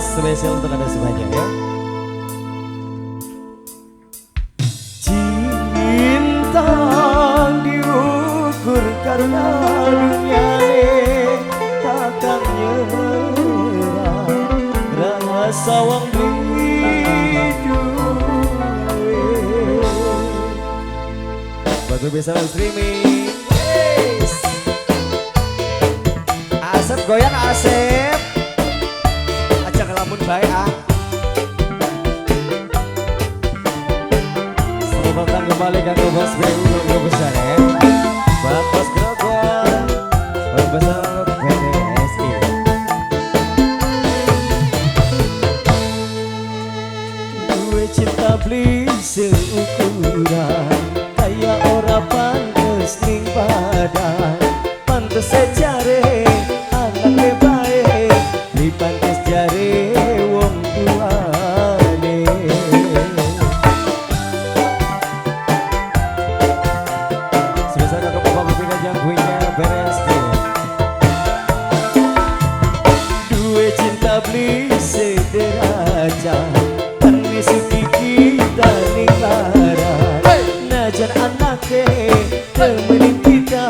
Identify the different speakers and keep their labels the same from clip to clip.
Speaker 1: spesial untuk Anda semuanya ya. Cinta diukur karena dunia takkan nyerah, rasa wong hidup. Batu bisa streaming. Asep goyang Asep, ajak lamun baik ah. Selamat kembali ke Bos BU besar ya. Buat Bos Grogol, Bos besar PDSI. Gue cinta beli seukuran, kayak ora pantes ning badan, pantes secare anak baik, di pantes jare wong tuane. Sebesar kakak bapak pimpinan yang kuenya beres deh. Dua cinta beli sederajat, suki kita nikmaran, najar anaknya temenin kita,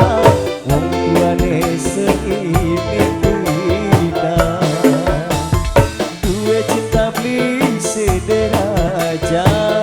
Speaker 1: wong tuane seini kita. Dua cinta beli sederajat.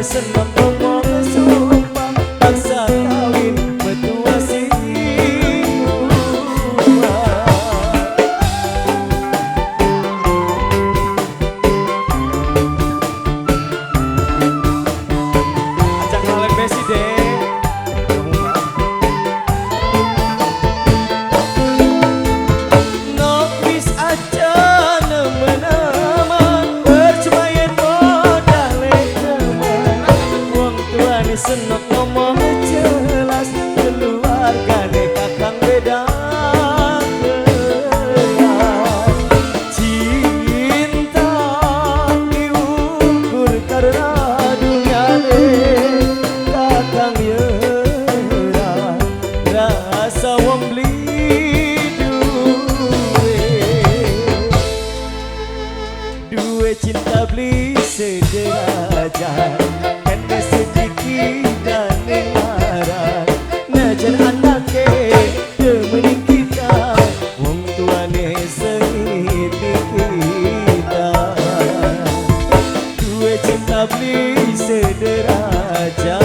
Speaker 1: Seneng ngomong sumpah, paksa kawin betua si ajak kalian presiden. Nopis aja nemen-nemen, percuma yen modal seneng ngomong jelas, keluargane kakang beda kelas. Cinta diukur karena dunyane kakang yerah, rasa wong beli duwe cinta beli sederajat, kan sedikit dan marah, najar anaknya temenin kita, wong tuane seini kita. Dua cinta beli sederajat.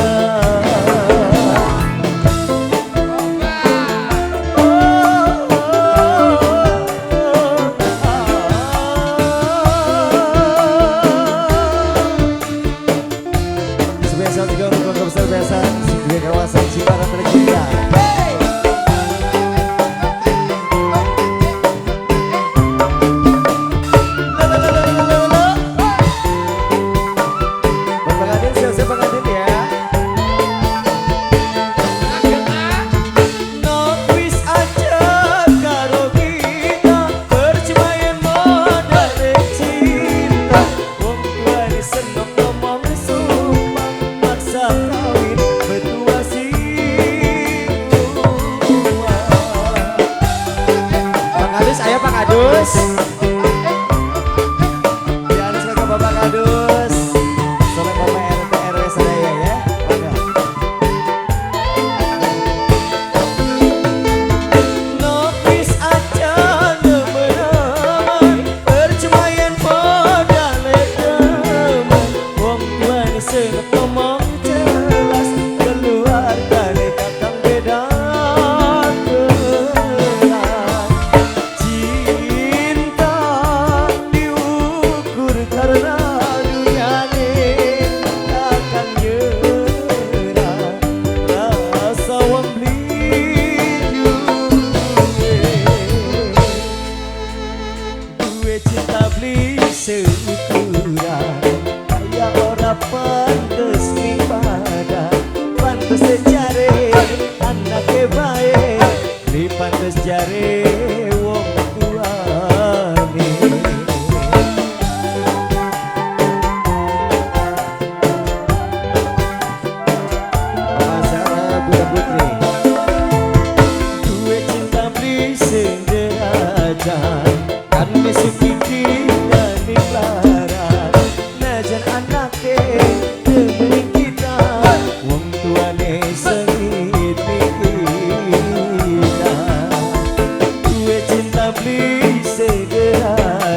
Speaker 1: Biasa di kawasan Ciparat tercinta. Pengantin siap-siap pengantin ya. Nopis aja karo kita, percuma yen modal cinta, wong tuane seneng ngomong sumpah, maksa kawin betua si jare wong tuane. Masalah Bunda Putri duwe cinta beli sederajat kan mesuki dan iklaran najan anake demi kita wong tuane sengit kita duwe cinta beli sederajat.